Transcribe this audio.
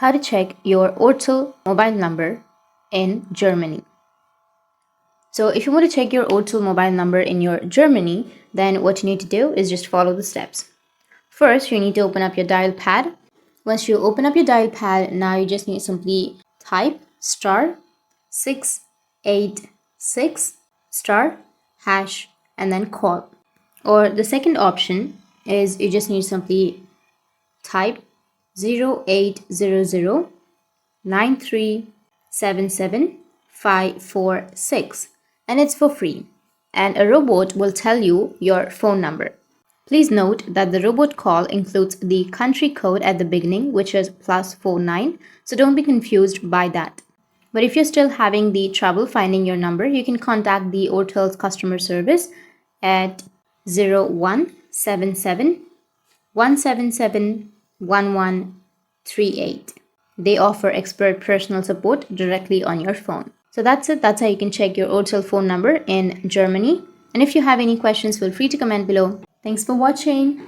how to check your Ortel mobile number in Germany. So if you want to check your Ortel mobile number in your Germany, then what you need to do is just follow the steps. First, you need to open up your dial pad. Once you open up your dial pad, now you just need to simply type *686* and then call. Or the second option is you just need to simply type 0800-9377-546 and it's for free, and a robot will tell you your phone number. Please note that the robot call includes the country code at the beginning, which is +49, so don't be confused by that. But if you're still having the trouble finding your number, you can contact the Ortel's customer service at 0177 177 1138. They offer expert personal support directly on your phone. So that's it. That's how you can check your Ortel phone number in Germany. And if you have any questions, feel free to comment below. Thanks for watching.